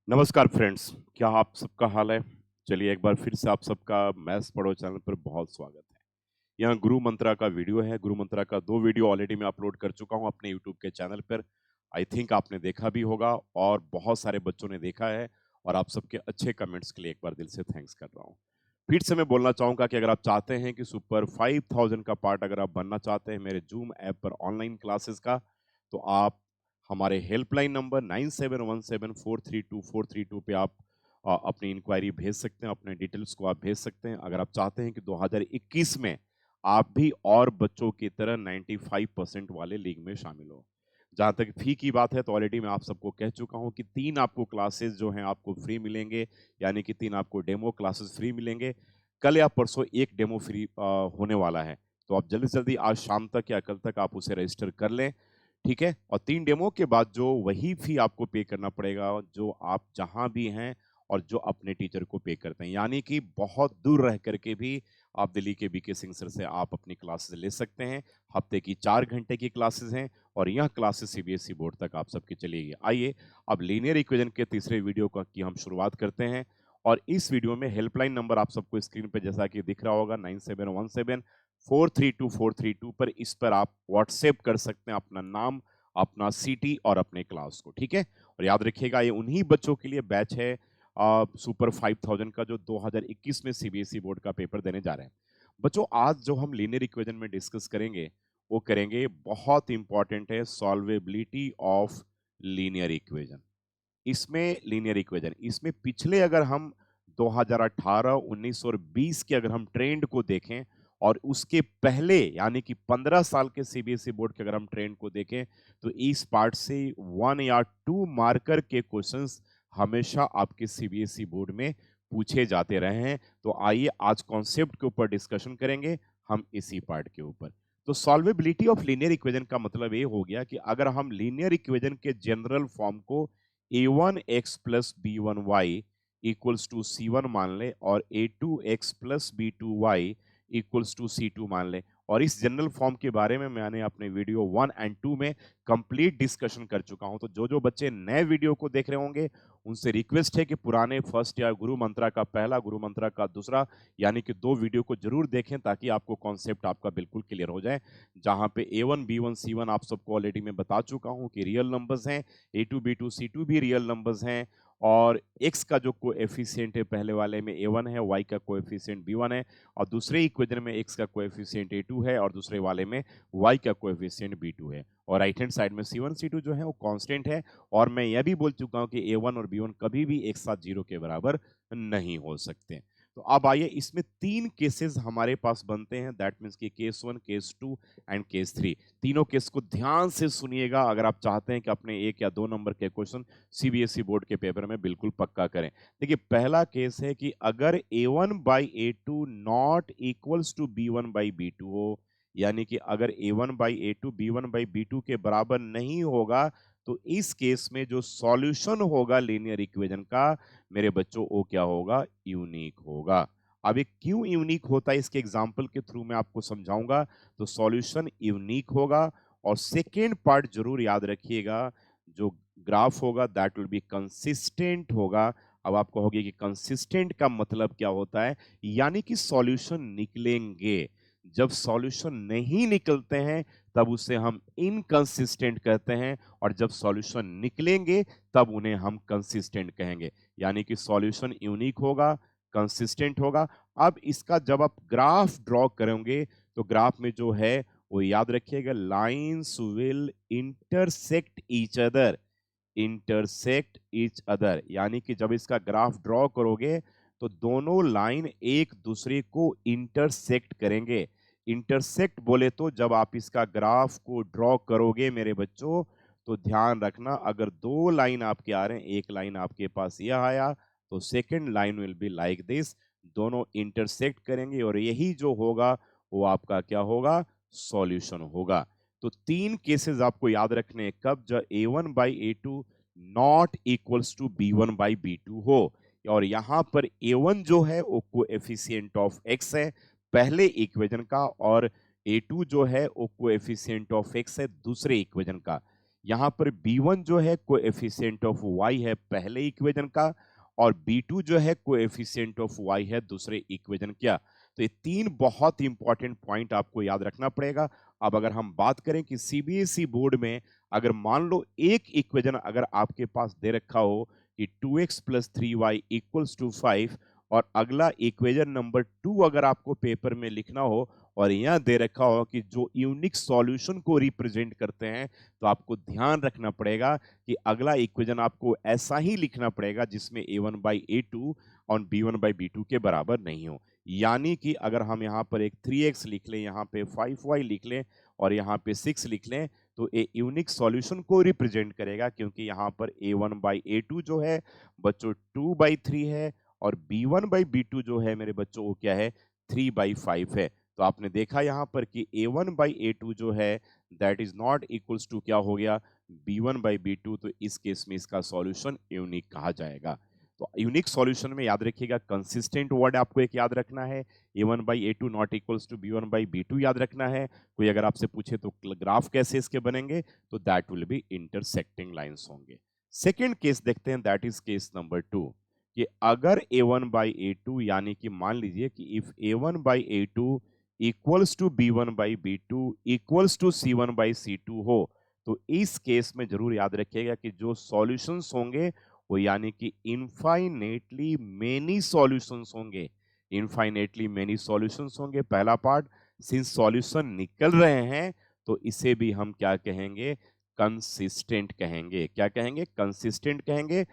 नमस्कार फ्रेंड्स, क्या आप सबका हाल है? चलिए एक बार फिर से आप सबका मैथ्स पढ़ो चैनल पर बहुत स्वागत है। यहाँ गुरु मंत्रा का वीडियो है। गुरु मंत्रा का 2 वीडियो ऑलरेडी मैं अपलोड कर चुका हूँ अपने यूट्यूब के चैनल पर। आई थिंक आपने देखा भी होगा और बहुत सारे बच्चों ने देखा है और आप सबके अच्छे कमेंट्स के लिए एक बार दिल से थैंक्स कर रहा हूँ। फिर से मैं बोलना चाहूँगा कि अगर आप चाहते हैं कि सुपर 5000 का पार्ट अगर आप बनना चाहते हैं मेरे ज़ूम ऐप पर ऑनलाइन क्लासेस का, तो आप हमारे हेल्पलाइन नंबर 9717432432 पे आप अपनी इंक्वायरी भेज सकते हैं, अपने डिटेल्स को आप भेज सकते हैं। अगर आप चाहते हैं कि 2021 में आप भी और बच्चों की तरह 95% वाले लीग में शामिल हो। जहाँ तक फी की बात है तो ऑलरेडी मैं आप सबको कह चुका हूँ कि 3 आपको क्लासेस जो हैं आपको फ्री मिलेंगे, यानी कि 3 आपको डेमो क्लासेस फ्री मिलेंगे। कल या परसों 1 डेमो फ्री होने वाला है, तो आप जल्दी से जल्दी आज शाम तक या कल तक आप उसे रजिस्टर कर लें, ठीक है? और 3 डेमो के बाद जो वही फी आपको पे करना पड़ेगा, जो आप जहाँ भी हैं और जो अपने टीचर को पे करते हैं। यानी कि बहुत दूर रह कर के भी आप दिल्ली के बीके सिंह सर से आप अपनी क्लासेस ले सकते हैं। हफ्ते की 4 घंटे की क्लासेस हैं और यह क्लासेस सीबीएसई बोर्ड तक आप सबकी चलेगी। आइए, अब लीनियर इक्वेशन के तीसरे वीडियो का की हम शुरुआत करते हैं और इस वीडियो में हेल्पलाइन नंबर आप सबको स्क्रीन पे जैसा कि दिख रहा होगा 9717432432 पर इस पर आप व्हाट्सएप कर सकते हैं अपना नाम, अपना सिटी और अपने क्लास को, ठीक है? और याद रखिएगा ये उन्हीं बच्चों के लिए बैच है सुपर 5000 का जो 2021 में सीबीएसई बोर्ड का पेपर देने जा रहे हैं। बच्चों आज जो हम लीनियर इक्वेशन में डिस्कस करेंगे, वो करेंगे बहुत इंपॉर्टेंट है सॉल्वेबिलिटी ऑफ लीनियर इक्वेशन। इसमें लीनियर इक्वेशन इसमें पिछले अगर हम 2018, 19 और 20 के अगर हम ट्रेंड को देखें और उसके पहले यानी कि 15 साल के सीबीएसई बोर्ड के अगर हम ट्रेंड को देखें तो इस पार्ट से 1 या 2 मार्कर के क्वेश्चंस हमेशा आपके सीबीएसई बोर्ड में पूछे जाते रहे हैं। तो आइए आज कॉन्सेप्ट के ऊपर डिस्कशन करेंगे हम इसी पार्ट के ऊपर। तो सॉल्वेबिलिटी ऑफ लीनियर इक्वेशन का मतलब ये हो गया कि अगर हम लीनियर इक्वेशन के जनरल फॉर्म को a1x plus b1y equals to c1 मान लें और a2x plus b2y equals to c2 मान लें और इस जनरल फॉर्म के बारे में मैंने अपने वीडियो 1 एंड 2 में कंप्लीट डिस्कशन कर चुका हूं। तो जो बच्चे नए वीडियो को देख रहे होंगे उनसे रिक्वेस्ट है कि पुराने फर्स्ट या गुरु मंत्रा का पहला, गुरु मंत्रा का दूसरा यानी कि 2 वीडियो को जरूर देखें ताकि आपको कॉन्सेप्ट आपका बिल्कुल क्लियर हो जाए। जहां पे a1 b1 c1 आप सबको ऑलरेडी मैं बता चुका हूं कि रियल नंबर्स हैं, A2, B2, C2 भी रियल नंबर्स हैं और x का जो कोएफिशिएंट है पहले वाले में A1 है, y का कोएफिशिएंट B1 है और दूसरे इक्वेशन में x का कोएफिशिएंट A2 है और दूसरे वाले में y का कोएफिशिएंट B2 है और राइट हैंड साइड में C1, C2 जो है वो कांस्टेंट है और मैं यह भी बोल चुका हूं कि A1 और B1 कभी भी एक साथ 0 के बराबर नहीं हो सकते। तो अब आइए इसमें 3 केसेस हमारे पास बनते हैं दैट मीन्स कि केस 1, केस 2 एंड केस 3। तीनों केस को ध्यान से सुनिएगा अगर आप चाहते हैं कि अपने 1 या 2 नंबर के क्वेश्चन सीबीएसई बोर्ड के पेपर में बिल्कुल पक्का करें। देखिए पहला केस है कि अगर a1 by a2 not equals to b1 by b2 हो, यानी कि अगर a1 by a2 b1 by b2 के बराबर नहीं होगा तो इस केस में जो सॉल्यूशन होगा लीनियर इक्वेशन का मेरे बच्चों वो क्या होगा? यूनिक होगा। अब ये क्यों यूनिक होता है इसके एग्जाम्पल के थ्रू मैं आपको समझाऊंगा। तो सॉल्यूशन यूनिक होगा और सेकेंड पार्ट जरूर याद रखिएगा, जो ग्राफ होगा दैट विल बी कंसिस्टेंट होगा। अब आप कहोगे कि कंसिस्टेंट का मतलब क्या होता है? यानी कि सॉल्यूशन निकलेंगे। जब सॉल्यूशन नहीं निकलते हैं तब उसे हम इनकंसिस्टेंट कहते हैं और जब सॉल्यूशन निकलेंगे तब उन्हें हम कंसिस्टेंट कहेंगे। यानी कि सॉल्यूशन यूनिक होगा, कंसिस्टेंट होगा। अब इसका जब आप ग्राफ ड्रॉ करेंगे तो ग्राफ में जो है वो याद रखिएगा lines will intersect each other यानी कि जब इसका ग्राफ ड्रॉ करोगे तो दोनों लाइन एक दूसरे को इंटरसेक्ट करेंगे। इंटरसेक्ट बोले तो जब आप इसका ग्राफ को ड्रॉ करोगे मेरे बच्चों तो ध्यान रखना अगर 2 लाइन आपके आ रहे हैं, एक लाइन आपके पास यह आया तो second line will be like this, दोनों इंटरसेक्ट करेंगे और यही जो होगा वो आपका क्या होगा? सॉल्यूशन होगा। तो 3 केसेस आपको याद रखने हैं कब? जब a1 by a2 not equals to b1 by b2 हो और यहां पर a1 जो है वो कोएफिशिएंट ऑफ x है पहले इक्वेशन का और a2 जो है वो कोएफिशिएंट ऑफ x है दूसरे इक्वेशन का। यहाँ पर b1 जो है कोएफिशिएंट ऑफ y है पहले इक्वेशन का, और b2 जो है कोएफिशिएंट ऑफ y है दूसरे इक्वेशन क्या। तो ये तीन बहुत इंपॉर्टेंट पॉइंट आपको याद रखना पड़ेगा। अब अगर हम बात करें कि सीबीएसई बोर्ड में अगर मान लो एक इक्वेशन अगर आपके पास दे रखा हो कि 2x plus 3y equals to 5, और अगला इक्वेशन नंबर 2 अगर आपको पेपर में लिखना हो और यहाँ दे रखा हो कि जो यूनिक सॉल्यूशन को रिप्रेजेंट करते हैं, तो आपको ध्यान रखना पड़ेगा कि अगला इक्वेशन आपको ऐसा ही लिखना पड़ेगा जिसमें a1 बाई a2 और b1 बाई b2 के बराबर नहीं हो। यानी कि अगर हम यहाँ पर एक 3x लिख लें, यहाँ पे 5y लिख लें और यहाँ पे 6 लिख लें, तो ए यूनिक सॉल्यूशन को रिप्रेजेंट करेगा, क्योंकि यहाँ पर a1 बाई a2 जो है बच्चों 2/3 है, और b1 बाई b2 जो है मेरे बच्चों वो क्या है 3/5 है। तो आपने देखा यहाँ पर कि a1 बाई a2 जो है that is not equals to क्या हो गया b1 बाई b2, तो इस केस में इसका सॉल्यूशन यूनिक कहा जाएगा। तो यूनिक सॉल्यूशन में याद रखिएगा कंसिस्टेंट वर्ड आपको एक याद रखना है, a1 by a2 not equals to b1 by b2 याद रखना है। कोई अगर आपसे पूछे तो ग्राफ कैसे इसके बनेंगे, तो that will be intersecting lines होंगे। सेकेंड केस देखते हैं, दैट इज केस नंबर 2, कि अगर a1 बाई a2 यानी कि मान लीजिए कि if a1 by a2 equals to b1 by b2 equals to c1 by c2 हो, तो इस केस में जरूर याद रखिएगा कि जो सॉल्यूशंस होंगे वो यानी कि इनफाइनेटली मेनी सॉल्यूशंस होंगे। इनफाइनेटली मेनी सॉल्यूशंस होंगे पहला पार्ट। सिंस सॉल्यूशन निकल रहे हैं तो इसे भी हम क्या कहेंगे, कंसिस्टेंट कहेंगे। क्या कहेंगे, कंसिस्टेंट कहेंगे।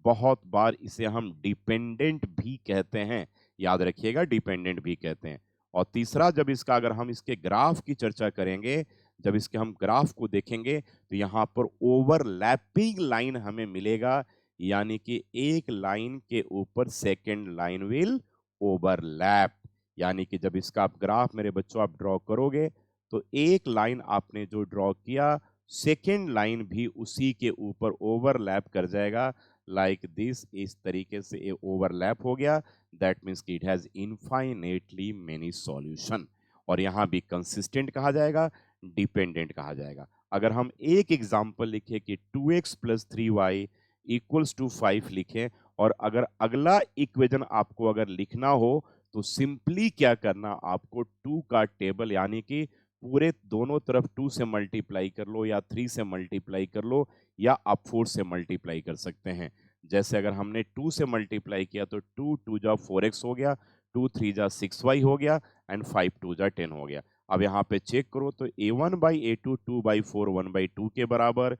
बहुत बार इसे हम डिपेंडेंट भी कहते हैं, याद रखिएगा डिपेंडेंट भी कहते हैं। और तीसरा, जब इसका अगर हम इसके ग्राफ की चर्चा करेंगे, जब इसके हम ग्राफ को देखेंगे तो यहाँ पर ओवरलैपिंग लाइन हमें मिलेगा, यानी कि एक लाइन के ऊपर सेकेंड लाइन विल ओवरलैप। यानी कि जब इसका आप ग्राफ मेरे बच्चों आप ड्रॉ करोगे तो एक लाइन आपने जो ड्रॉ किया सेकेंड लाइन भी उसी के ऊपर ओवरलैप कर जाएगा, लाइक दिस। इस तरीके से ये ओवरलैप हो गया, दैट मीन्स कि it has infinitely many solution. और यहाँ भी कंसिस्टेंट कहा जाएगा, डिपेंडेंट कहा जाएगा। अगर हम एक एग्जांपल लिखें कि 2x plus 3y equals to 5 लिखें, और अगर अगला इक्वेशन आपको अगर लिखना हो तो सिंपली क्या करना, आपको 2 का टेबल यानी कि पूरे दोनों तरफ 2 से मल्टीप्लाई कर लो, या 3 से मल्टीप्लाई कर लो, या आप 4 से मल्टीप्लाई कर सकते हैं। जैसे अगर हमने 2 से मल्टीप्लाई किया तो 2 2 जा 4x हो गया, 2 3 जा 6y हो गया, एंड 5 2 जा 10 हो गया। अब यहाँ पे चेक करो तो a1 बाई a2 2/4 1/2 के बराबर,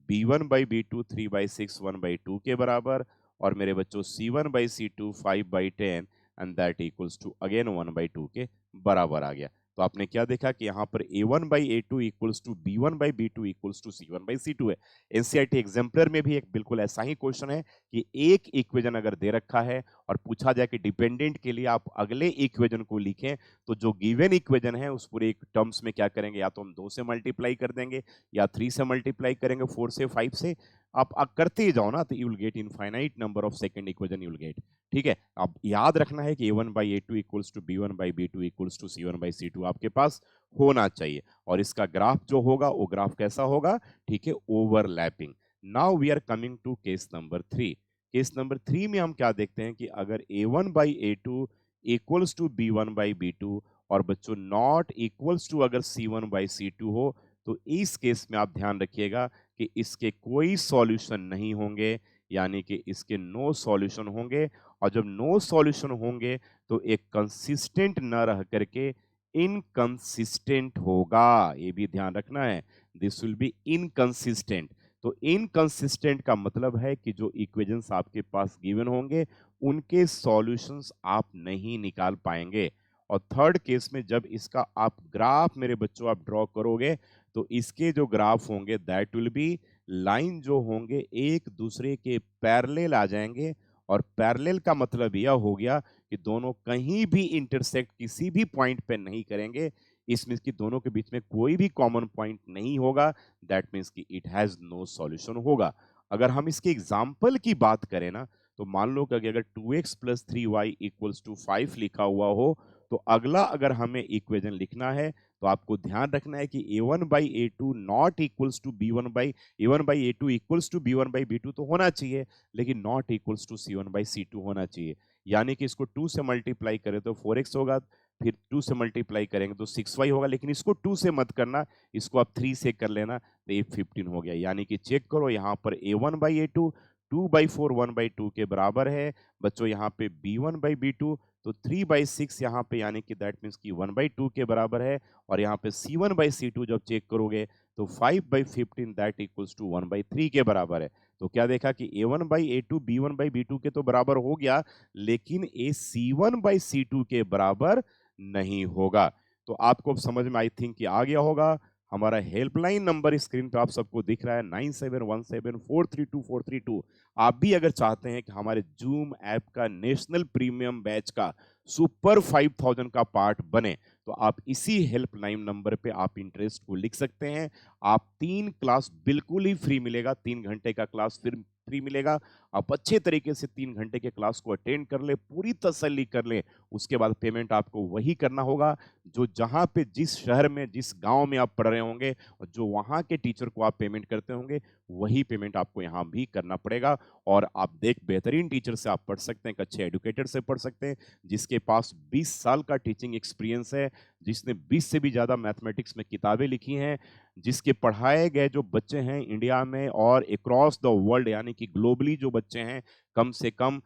b1 बाई b2 3/6 1/2 के बराबर, और मेरे बच्चों c1 by c2 5/10 and that equals to again 1/2 के बराबर आ गया। तो आपने क्या देखा कि यहाँ पर a1 by a2 equals to b1 by b2 equals to c1 by c2 है। एनसीईआरटी एग्जाम्पलर में भी एक बिल्कुल ऐसा ही क्वेश्चन है कि एक इक्वेशन अगर दे रखा है और पूछा जाए कि डिपेंडेंट के लिए आप अगले इक्वेशन को लिखें, तो जो गिवन इक्वेशन है उस पूरे टर्म्स में क्या करेंगे, या तो हम 2 से मल्टीप्लाई कर देंगे, या 3 से मल्टीप्लाई करेंगे, 4 से, 5 से। आप करते ही जाओ ना, तो you will get infinite number of second equation you will get. ठीक है, अब याद रखना है कि a1 by a2 equals to b1 by b2 equals to c1 by c2 आपके पास होना चाहिए, और इसका ग्राफ जो होगा वो ग्राफ कैसा होगा, ठीक है, overlapping. Now we are coming to case number 3। Case number 3 में हम क्या देखते हैं कि अगर a1 by a2 equals to b1 by b2, और बच्चों नॉट इक्वल्स टू अगर c1 बाई c2 हो, तो इस केस में आप ध्यान रखिएगा कि इसके कोई सॉल्यूशन नहीं होंगे, यानी कि इसके नो सॉल्यूशन होंगे। और जब नो सॉल्यूशन होंगे तो एक कंसिस्टेंट न रह करके इनकंसिस्टेंट होगा, ये भी ध्यान रखना है, दिस विल बी इनकंसिस्टेंट। तो इनकंसिस्टेंट का मतलब है कि जो इक्वेशंस आपके पास गिवन होंगे उनके सॉल्यूशंस आप नहीं निकाल पाएंगे। और थर्ड केस में जब इसका आप ग्राफ मेरे बच्चों आप ड्रॉ करोगे, तो इसके जो ग्राफ होंगे दैट विल बी, लाइन जो होंगे एक दूसरे के पैरेलल आ जाएंगे। और पैरेलल का मतलब यह हो गया कि दोनों कहीं भी इंटरसेक्ट किसी भी पॉइंट पे नहीं करेंगे, इसमें कि दोनों के बीच में कोई भी कॉमन पॉइंट नहीं होगा, दैट मीन्स कि इट हैज नो सॉल्यूशन होगा। अगर हम इसके एग्जाम्पल की बात करें ना, तो मान लो कि अगर 2x plus 3y equals to 5 लिखा हुआ हो, तो अगला अगर हमें इक्वेशन लिखना है तो आपको ध्यान रखना है कि a1/a2 not equals to a1/a2 equals to b1/b2 तो होना चाहिए, लेकिन नॉट इक्वल्स टू c1/c2 होना चाहिए। यानी कि इसको 2 से मल्टीप्लाई करें तो 4x होगा, फिर 2 से मल्टीप्लाई करेंगे तो 6y होगा, लेकिन इसको 2 से मत करना, इसको आप 3 से कर लेना, तो ये 15 हो गया। यानी कि चेक करो यहाँ पर a1/a2 2/4 1/2 के बराबर है बच्चों, यहाँ पे b1/b2 तो 3/6 यहाँ पे, यानी कि दैट मीन्स कि 1/2 के बराबर है। और यहाँ पे c1/c2 जब चेक करोगे तो 5/15 दैट इक्वल्स टू 1/3 के बराबर है। तो क्या देखा कि a1/a2 b1/b2 के तो बराबर हो गया, लेकिन a c1/c2 के बराबर नहीं होगा। तो आपको अब समझ में आई थिंक कि आ गया होगा। हमारा हेल्पलाइन नंबर स्क्रीन पे आप सबको दिख रहा है 9717432432। आप भी अगर चाहते हैं कि हमारे जूम ऐप का नेशनल प्रीमियम बैच का सुपर 5000 का पार्ट बने, तो आप इसी हेल्पलाइन नंबर पे आप इंटरेस्ट को लिख सकते हैं। आप 3 क्लास बिल्कुल ही फ्री मिलेगा, 3 घंटे का क्लास फिर फ्री मिलेगा। आप अच्छे तरीके से 3 घंटे के क्लास को अटेंड कर ले, पूरी तसल्ली कर ले, उसके बाद पेमेंट आपको वही करना होगा जो जहां पे, जिस शहर में, जिस गांव में आप पढ़ रहे होंगे और जो वहां के टीचर को आप पेमेंट करते होंगे, वही पेमेंट आपको यहाँ भी करना पड़ेगा। और आप बेहतरीन टीचर से आप पढ़ सकते हैं, एक अच्छे एडुकेटर से पढ़ सकते हैं जिसके पास 20 साल का टीचिंग एक्सपीरियंस है, जिसने 20 से भी ज्यादा मैथमेटिक्स में किताबें लिखी हैं, जिसके पढ़ाए गए जो बच्चे हैं इंडिया में और अक्रॉस द वर्ल्ड, यानी कि ग्लोबली जो बच्चे हैं, कम से कम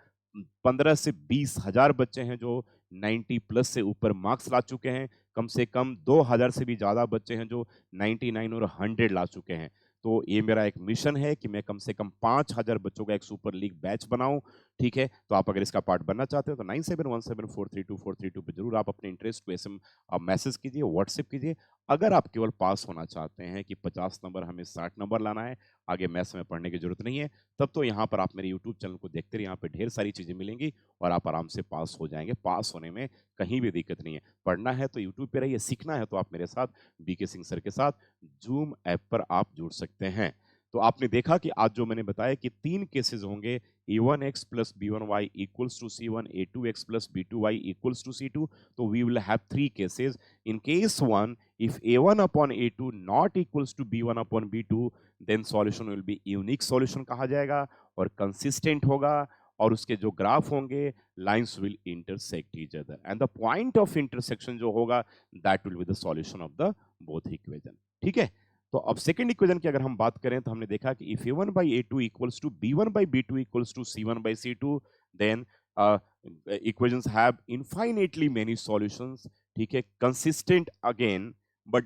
15 से 20 हजार बच्चे हैं जो 90 प्लस से ऊपर मार्क्स ला चुके हैं। कम से कम 2000 से भी ज्यादा बच्चे हैं जो 99 और 100 ला चुके हैं। तो ये मेरा एक मिशन है कि मैं कम से कम 5000 बच्चों का एक सुपर लीग बैच बनाऊं। ठीक है, तो आप अगर इसका पार्ट बनना चाहते हो तो 9717432432 पे जरूर आप अपने इंटरेस्ट को एसएम मैसेज कीजिए, व्हाट्सएप कीजिए। अगर आप केवल पास होना चाहते हैं कि 50 नंबर हमें 60 नंबर लाना है, आगे मैथ्स में पढ़ने की जरूरत नहीं है, तब तो यहाँ पर आप मेरे यूट्यूब चैनल को देखते रहिए, यहाँ पे ढेर सारी चीजें मिलेंगी और आप आराम से पास हो जाएंगे। पास होने में कहीं भी दिक्कत नहीं है। पढ़ना है तो यूट्यूब पे रहिए, सीखना है तो आप मेरे साथ बीके सिंह सर के साथ जूम ऐप पर आप जुड़ सकते हैं। तो आपने देखा कि आज जो मैंने बताया कि 3 केसेस होंगे, a1x plus b1y equals to c1, a2x plus b2y equals to c2. So we will have 3 cases. In case 1, if a1 upon a2 not equals to b1 upon b2, then solution will be unique solution कहा जाएगा और consistent होगा, और उसके जो graph होंगे lines will intersect each other and the point of intersection जो होगा that will be the solution of the both equation. ठीक है, तो अब सेकंड इक्वेशन की अगर हम बात करें तो हमने देखा कि if a1/a2 equals to b1/b2 equals to c1/c2, then equations have infinitely many solutions. ठीक है, consistent again, but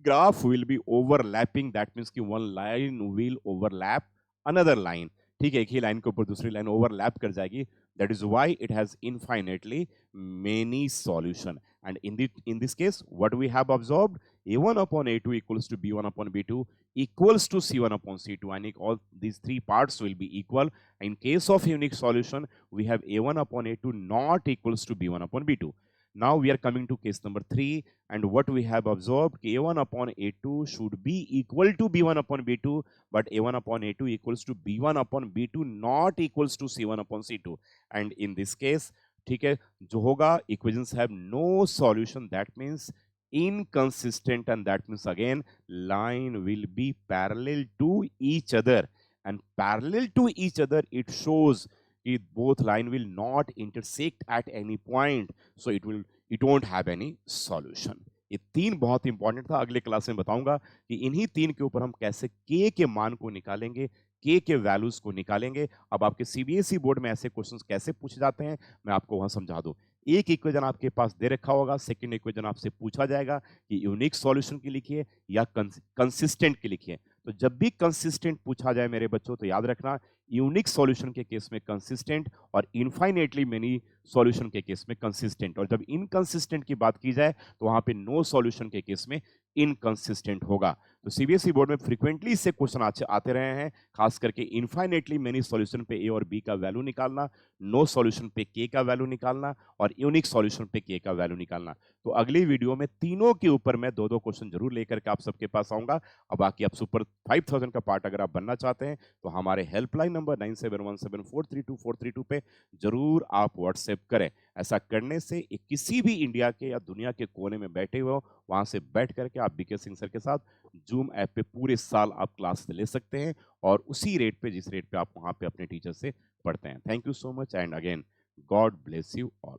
graph will be overlapping, that means कि one line will overlap another line. ठीक है, एक ही लाइन के ऊपर दूसरी लाइन ओवरलैप कर जाएगी, that is why it has infinitely many solution. And in this case what we have observed, a1 upon a2 equals to b1 upon b2 equals to c1 upon c2, and all these three parts will be equal. In case of unique solution, we have a1 upon a2 not equals to b1 upon b2. Now we are coming to case number 3, and what we have observed, a1 upon a2 should be equal to b1 upon b2, but a1 upon a2 equals to b1 upon b2 not equals to c1 upon c2. And in this case, ठीक है, जो होगा equations have no solution, that means inconsistent, and that means again line will be parallel to each other, and parallel to each other it shows कि both line will not intersect at any point, so it won't have any solution. ये 3 बहुत important था, अगले class में बताऊंगा कि इन्हीं 3 के ऊपर हम कैसे k के मान को निकालेंगे, k के वैल्यूज को निकालेंगे। अब आपके सीबीएसई बोर्ड में ऐसे क्वेश्चंस कैसे पूछे जाते हैं मैं आपको वहां समझा दूं। एक इक्वेशन आपके पास दे रखा होगा, सेकंड इक्वेशन आपसे पूछा जाएगा कि यूनिक सॉल्यूशन की लिखिए या कंसिस्टेंट की लिखिए। तो जब भी कंसिस्टेंट पूछा जाए मेरे बच्चों तो याद रखना, यूनिक सॉल्यूशन के केस में कंसिस्टेंट और इनफाइनेटली मेनी सॉल्यूशन के केस में कंसिस्टेंट, और जब इनकंसिस्टेंट की बात की जाए तो वहां पे नो सॉल्यूशन के केस में इनकंसिस्टेंट होगा। तो सीबीएसई बोर्ड में फ्रीक्वेंटली इससे क्वेश्चन आते रहे हैं, खास करके इनफाइनेटली मेनी सॉल्यूशन पे ए और बी का वैल्यू निकालना, नो सॉल्यूशन पे के का वैल्यू निकालना और यूनिक सॉल्यूशन पे के का वैल्यू निकालना। तो अगली वीडियो में तीनों के ऊपर मैं दो दो क्वेश्चन जरूर लेकर के आप सबके पास आऊंगा। और बाकी आप सुपर 5000 का पार्ट अगर आप बनना चाहते हैं तो हमारे हेल्पलाइन नंबर 9717432432 पे जरूर आप व्हाट्सएप करें। ऐसा करने से किसी भी इंडिया के या दुनिया के कोने में बैठे हुए हो, वहां से बैठ करके आप बीके सिंह सर के साथ जूम ऐप पे पूरे साल आप क्लास ले सकते हैं और उसी रेट पे जिस रेट पे आप वहां पे अपने टीचर से पढ़ते हैं। Thank you so much and again God bless you all.